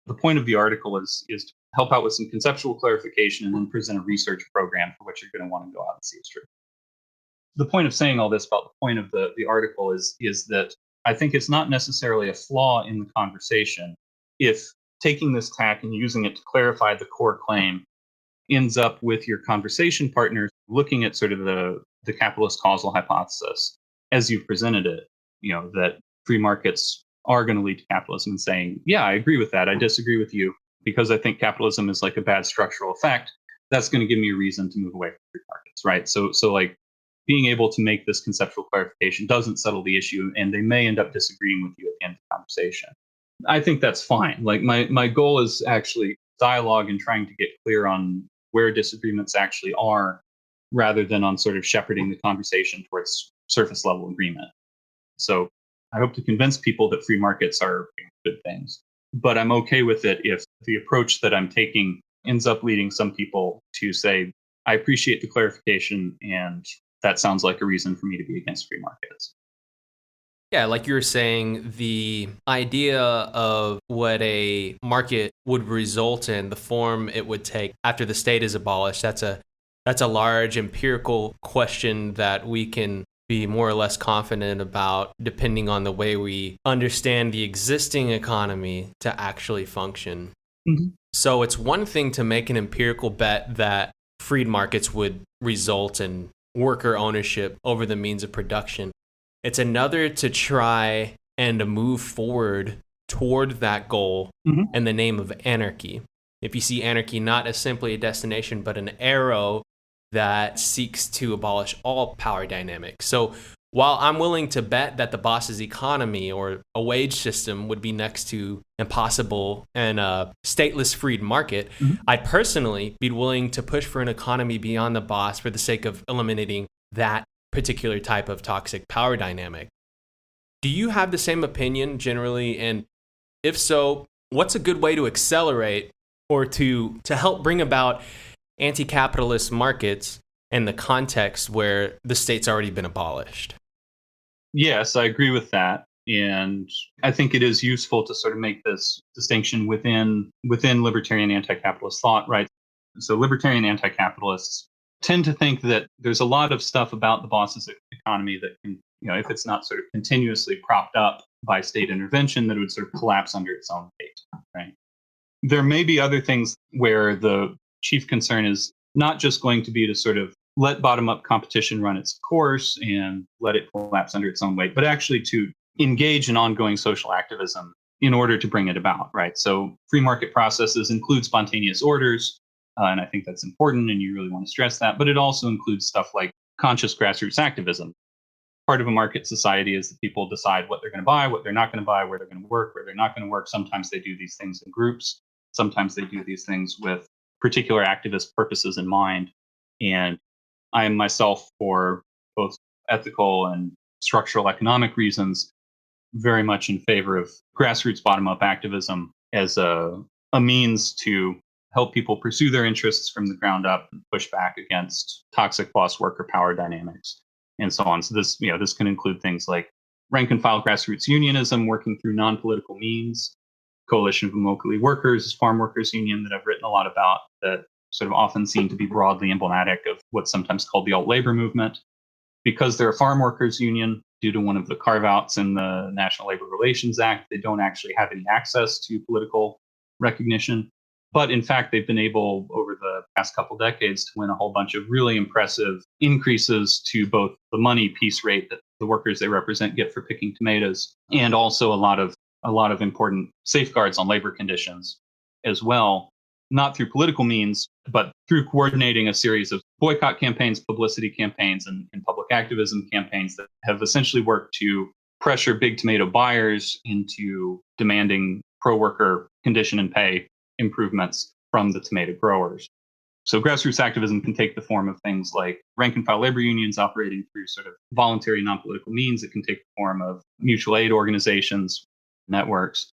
The point of the article is to help out with some conceptual clarification and then present a research program for what you're going to want to go out and see is true. the point of saying all this about the point of the article is that I think it's not necessarily a flaw in the conversation if taking this tack and using it to clarify the core claim ends up with your conversation partners looking at sort of the capitalist causal hypothesis as you've presented it, that free markets are going to lead to capitalism, and saying, yeah, I agree with that. I disagree with you because I think capitalism is like a bad structural effect. That's going to give me a reason to move away from free markets, right? So like being able to make this conceptual clarification doesn't settle the issue, and they may end up disagreeing with you at the end of the conversation. I think that's fine. Like my goal is actually dialogue and trying to get clear on where disagreements actually are, rather than on sort of shepherding the conversation towards surface level agreement. So I hope to convince people that free markets are good things, but I'm okay with it if the approach that I'm taking ends up leading some people to say, I appreciate the clarification, and that sounds like a reason for me to be against free markets. Yeah, like you were saying, the idea of what a market would result in, the form it would take after the state is abolished, that's a large empirical question that we can be more or less confident about depending on the way we understand the existing economy to actually function. Mm-hmm. So it's one thing to make an empirical bet that freed markets would result in worker ownership over the means of production. It's another to try and move forward toward that goal in the name of anarchy. If you see anarchy not as simply a destination, but an arrow that seeks to abolish all power dynamics. So while I'm willing to bet that the boss's economy or a wage system would be next to impossible in a stateless freed market, I'd personally be willing to push for an economy beyond the boss for the sake of eliminating that particular type of toxic power dynamic. Do you have the same opinion generally? And if so, what's a good way to accelerate or to help bring about anti-capitalist markets in the context where the state's already been abolished? Yes, I agree with that. And I think it is useful to sort of make this distinction within libertarian anti-capitalist thought, right? So libertarian anti-capitalists tend to think that there's a lot of stuff about the boss's economy that can, if it's not sort of continuously propped up by state intervention, that it would sort of collapse under its own weight, right? There may be other things where the chief concern is not just going to be to sort of let bottom-up competition run its course and let it collapse under its own weight, but actually to engage in ongoing social activism in order to bring it about, right? So free market processes include spontaneous orders, and I think that's important, and you really want to stress that, but it also includes stuff like conscious grassroots activism. Part of a market society is that people decide what they're going to buy, what they're not going to buy, where they're going to work, where they're not going to work. Sometimes they do these things in groups. Sometimes they do these things with particular activist purposes in mind. And I am myself, for both ethical and structural economic reasons, very much in favor of grassroots bottom-up activism as a means to help people pursue their interests from the ground up and push back against toxic boss worker power dynamics and so on. So this can include things like rank and file grassroots unionism, working through non-political means, Coalition of Immokalee Workers, farm workers union that I've written a lot about, that sort of often seem to be broadly emblematic of what's sometimes called the alt-labor movement. Because they're a farm workers union, due to one of the carve-outs in the National Labor Relations Act, they don't actually have any access to political recognition. But in fact, they've been able, over the past couple decades, to win a whole bunch of really impressive increases to both the money piece rate that the workers they represent get for picking tomatoes, and also a lot of important safeguards on labor conditions as well, not through political means, but through coordinating a series of boycott campaigns, publicity campaigns, and public activism campaigns that have essentially worked to pressure big tomato buyers into demanding pro-worker condition and pay improvements from the tomato growers. So grassroots activism can take the form of things like rank and file labor unions operating through sort of voluntary non-political means. It can take the form of mutual aid organizations, networks,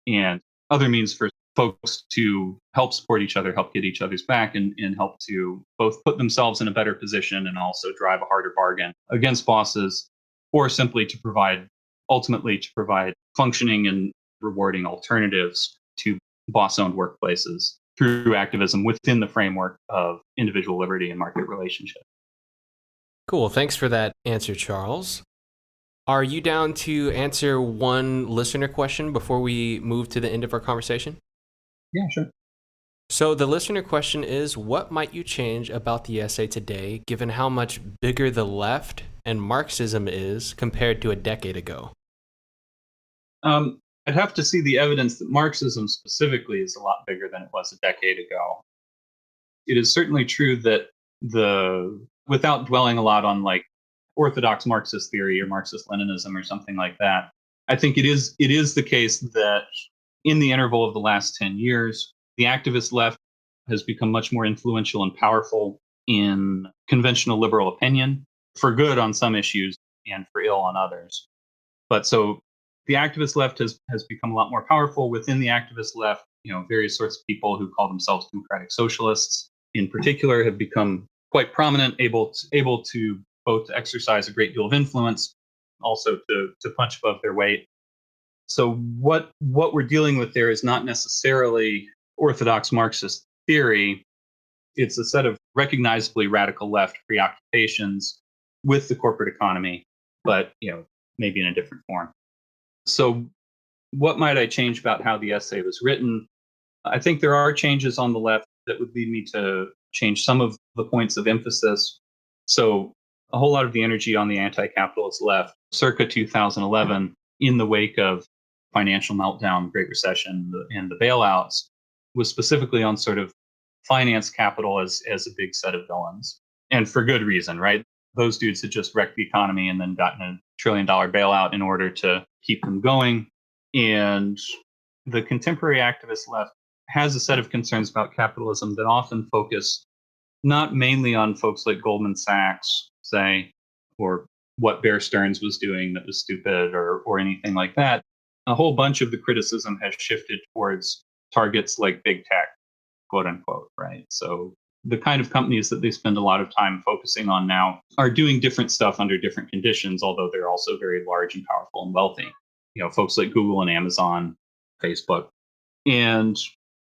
and other means for folks to help support each other, help get each other's back, and help to both put themselves in a better position and also drive a harder bargain against bosses, or simply ultimately to provide functioning and rewarding alternatives to boss-owned workplaces through activism within the framework of individual liberty and market relationship. Cool. Thanks for that answer, Charles. Are you down to answer one listener question before we move to the end of our conversation? Yeah, sure. So the listener question is, what might you change about the essay today, given how much bigger the left and Marxism is compared to a decade ago? I'd have to see the evidence that Marxism specifically is a lot bigger than it was a decade ago. It is certainly true that without dwelling a lot on like orthodox Marxist theory or Marxist Leninism or something like that, I think it is the case that in the interval of the last 10 years, the activist left has become much more influential and powerful in conventional liberal opinion, for good on some issues and for ill on others. But so the activist left has become a lot more powerful. Within the activist left, various sorts of people who call themselves democratic socialists in particular have become quite prominent, able to both exercise a great deal of influence, also to punch above their weight. So what we're dealing with there is not necessarily orthodox Marxist theory. It's a set of recognizably radical left preoccupations with the corporate economy, but maybe in a different form. So what might I change about how the essay was written? I think there are changes on the left that would lead me to change some of the points of emphasis. So a whole lot of the energy on the anti-capitalist left circa 2011, in the wake of financial meltdown, Great Recession, and the bailouts, was specifically on sort of finance capital as a big set of villains. And for good reason, right? Those dudes had just wrecked the economy and then gotten $1 trillion bailout in order to keep them going. And the contemporary activist left has a set of concerns about capitalism that often focus not mainly on folks like Goldman Sachs, say, or what Bear Stearns was doing that was stupid or anything like that. A whole bunch of the criticism has shifted towards targets like big tech, quote unquote, right? So the kind of companies that they spend a lot of time focusing on now are doing different stuff under different conditions, although they're also very large and powerful and wealthy. Folks like Google and Amazon, Facebook. And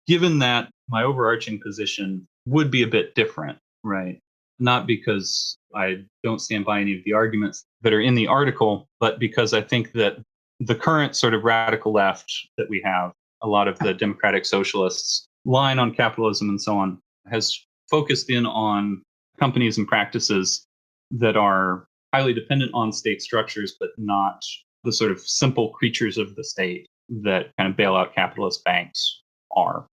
given that, my overarching position would be a bit different, right? Not because I don't stand by any of the arguments that are in the article, but because I think that the current sort of radical left that we have, a lot of the democratic socialists line on capitalism and so on, has focused in on companies and practices that are highly dependent on state structures, but not the sort of simple creatures of the state that kind of bailout capitalist banks are.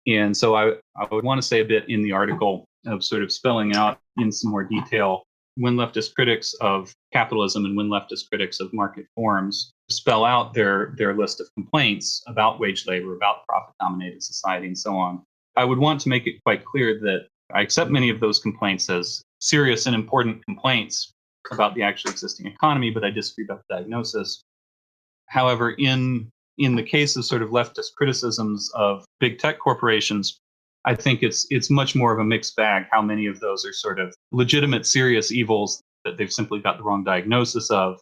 And so I would want to say a bit in the article of sort of spelling out in some more detail when leftist critics of capitalism and when leftist critics of market forms spell out their list of complaints about wage labor, about profit-dominated society, and so on. I would want to make it quite clear that I accept many of those complaints as serious and important complaints about the actually existing economy, but I disagree about the diagnosis. However, in the case of sort of leftist criticisms of big tech corporations, I think it's much more of a mixed bag how many of those are sort of legitimate, serious evils that they've simply got the wrong diagnosis of,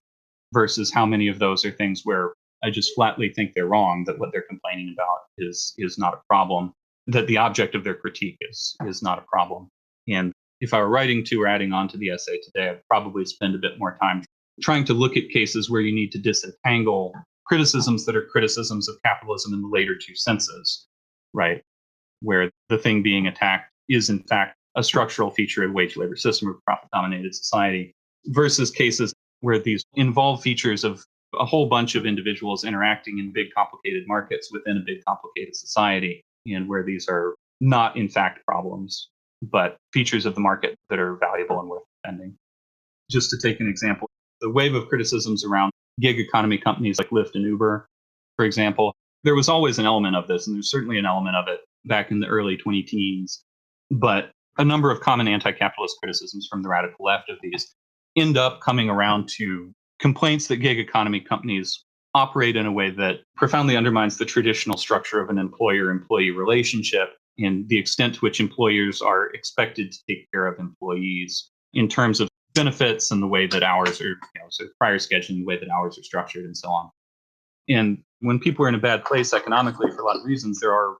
versus how many of those are things where I just flatly think they're wrong, that what they're complaining about is not a problem, that the object of their critique is not a problem. And if I were writing to or adding on to the essay today, I'd probably spend a bit more time trying to look at cases where you need to disentangle criticisms that are criticisms of capitalism in the later two senses, right? Where the thing being attacked is in fact a structural feature of wage labor system or profit-dominated society, versus cases where these involve features of a whole bunch of individuals interacting in big complicated markets within a big complicated society, and where these are not in fact problems, but features of the market that are valuable and worth defending. Just to take an example, the wave of criticisms around gig economy companies like Lyft and Uber, for example, there was always an element of this, and there's certainly an element of it back in the early 2010s. But a number of common anti-capitalist criticisms from the radical left of these end up coming around to complaints that gig economy companies operate in a way that profoundly undermines the traditional structure of an employer-employee relationship and the extent to which employers are expected to take care of employees in terms of benefits and the way that hours are, sort of prior scheduling, the way that hours are structured, and so on. And when people are in a bad place economically for a lot of reasons, there are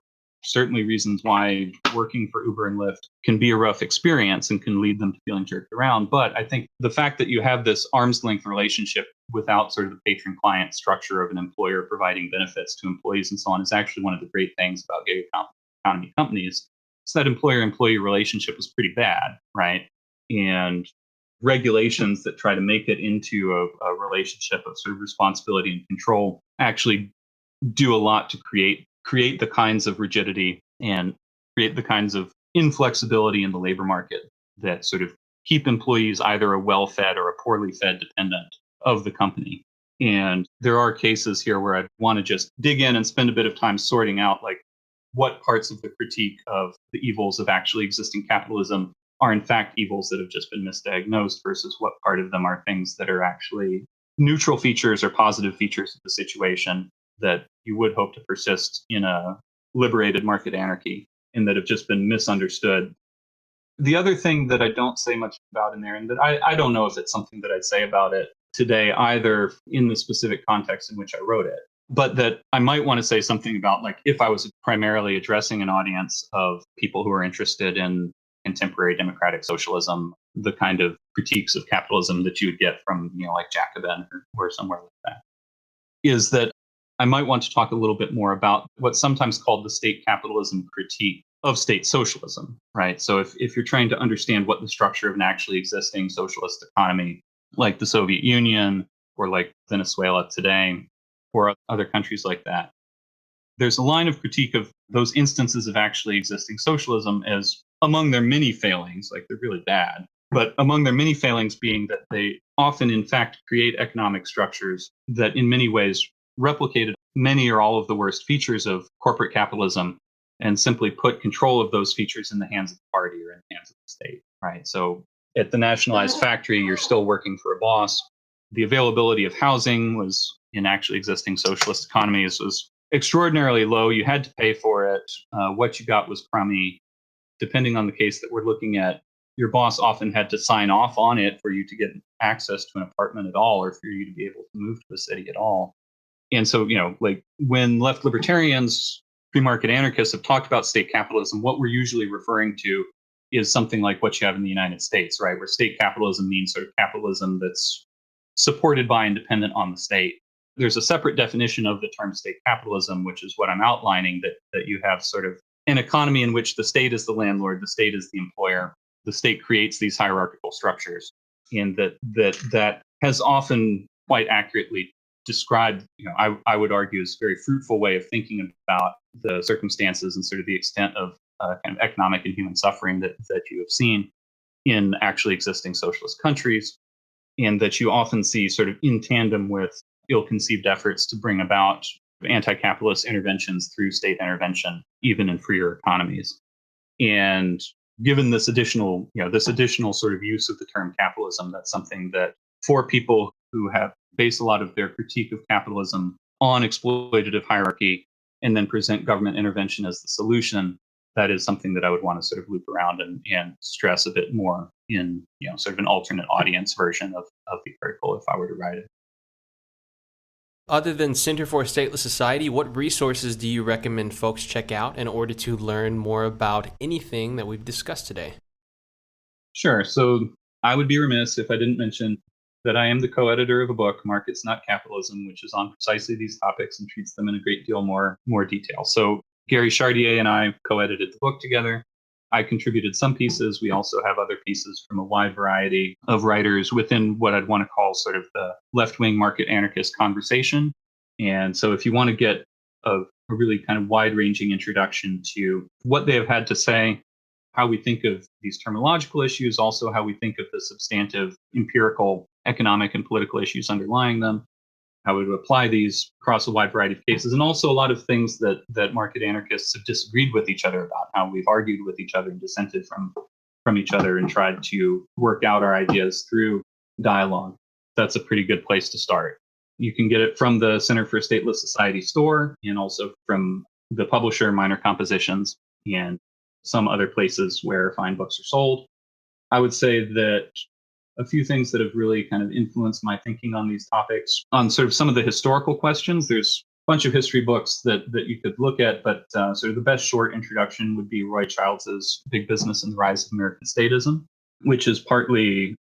certainly reasons why working for Uber and Lyft can be a rough experience and can lead them to feeling jerked around. But I think the fact that you have this arm's length relationship without sort of the patron-client structure of an employer providing benefits to employees and so on is actually one of the great things about gig economy companies. So that employer-employee relationship is pretty bad, right? And regulations that try to make it into a relationship of sort of responsibility and control actually do a lot to create the kinds of rigidity and create the kinds of inflexibility in the labor market that sort of keep employees either a well-fed or a poorly fed dependent of the company. And there are cases here where I'd want to just dig in and spend a bit of time sorting out like what parts of the critique of the evils of actually existing capitalism are in fact evils that have just been misdiagnosed versus what part of them are things that are actually neutral features or positive features of the situation that you would hope to persist in a liberated market anarchy and that have just been misunderstood. The other thing that I don't say much about in there, and that I don't know if it's something that I'd say about it today either in the specific context in which I wrote it, but that I might want to say something about, like, if I was primarily addressing an audience of people who are interested in contemporary democratic socialism, the kind of critiques of capitalism that you would get from, like Jacobin or somewhere like that, is that I might want to talk a little bit more about what's sometimes called the state capitalism critique of state socialism, right? So if you're trying to understand what the structure of an actually existing socialist economy, like the Soviet Union or like Venezuela today, or other countries like that, there's a line of critique of those instances of actually existing socialism as among their many failings, like they're really bad, but among their many failings being that they often, in fact, create economic structures that in many ways replicated many or all of the worst features of corporate capitalism and simply put control of those features in the hands of the party or in the hands of the state, right? So at the nationalized factory, you're still working for a boss. The availability of housing was, in actually existing socialist economies, was extraordinarily low. You had to pay for it. What you got was crummy. Depending on the case that we're looking at, your boss often had to sign off on it for you to get access to an apartment at all, or for you to be able to move to a city at all. And so, like when left libertarians, free market anarchists have talked about state capitalism, what we're usually referring to is something like what you have in the United States, right? Where state capitalism means sort of capitalism that's supported by and dependent on the state. There's a separate definition of the term state capitalism, which is what I'm outlining, that you have sort of an economy in which the state is the landlord, the state is the employer, the state creates these hierarchical structures, and that has often quite accurately described, I would argue, is a very fruitful way of thinking about the circumstances and sort of the extent of kind of economic and human suffering that you have seen in actually existing socialist countries, and that you often see sort of in tandem with ill-conceived efforts to bring about anti-capitalist interventions through state intervention, even in freer economies. And given this additional sort of use of the term capitalism, that's something that for people who have based a lot of their critique of capitalism on exploitative hierarchy and then present government intervention as the solution, that is something that I would want to sort of loop around and stress a bit more in, sort of an alternate audience version of the article if I were to write it. Other than Center for a Stateless Society, what resources do you recommend folks check out in order to learn more about anything that we've discussed today? Sure. So I would be remiss if I didn't mention that I am the co-editor of a book, Markets Not Capitalism, which is on precisely these topics and treats them in a great deal more detail. So Gary Chartier and I co-edited the book together. I contributed some pieces. We also have other pieces from a wide variety of writers within what I'd want to call sort of the left-wing market anarchist conversation. And so if you want to get a really kind of wide-ranging introduction to what they have had to say, how we think of these terminological issues, also how we think of the substantive empirical economic and political issues underlying them, how we would apply these across a wide variety of cases, and also a lot of things that market anarchists have disagreed with each other about, how we've argued with each other and dissented from each other and tried to work out our ideas through dialogue. That's a pretty good place to start. You can get it from the Center for a Stateless Society store and also from the publisher Minor Compositions and some other places where fine books are sold. I would say that a few things that have really kind of influenced my thinking on these topics, on sort of some of the historical questions. There's bunch of history books that you could look at, but sort of the best short introduction would be Roy Childs' Big Business and the Rise of American Statism, which is partly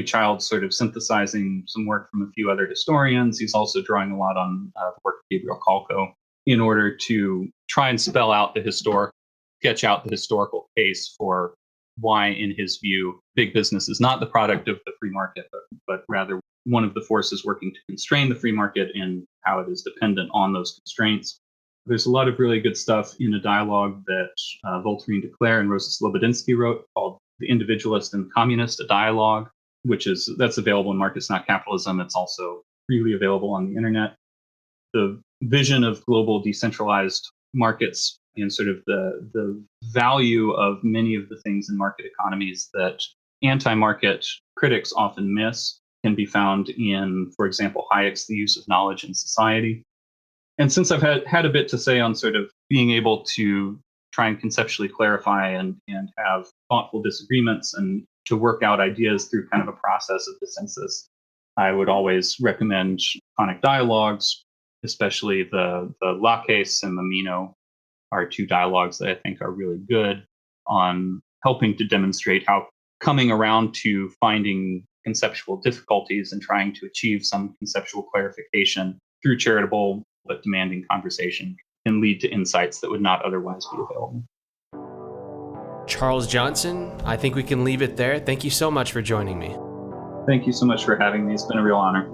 Childs sort of synthesizing some work from a few other historians. He's also drawing a lot on the work of Gabriel Kalko in order to try and sketch out the historical case for why, in his view, big business is not the product of the free market, but rather one of the forces working to constrain the free market and how it is dependent on those constraints. There's a lot of really good stuff in a dialogue that Voltairine de Cleyre and Rosa Slobodinsky wrote called The Individualist and Communist, a Dialogue, that's available in Markets Not Capitalism. It's also freely available on the internet. The vision of global decentralized markets and sort of the value of many of the things in market economies that anti-market critics often miss can be found in, for example, Hayek's The Use of Knowledge in Society. And since I've had a bit to say on sort of being able to try and conceptually clarify and have thoughtful disagreements and to work out ideas through kind of a process of dissensus, I would always recommend Conic Dialogues, especially the Lacasse and the Mino are two dialogues that I think are really good on helping to demonstrate how coming around to finding conceptual difficulties and trying to achieve some conceptual clarification through charitable but demanding conversation can lead to insights that would not otherwise be available. Charles Johnson, I think we can leave it there. Thank you so much for joining me. Thank you so much for having me. It's been a real honor.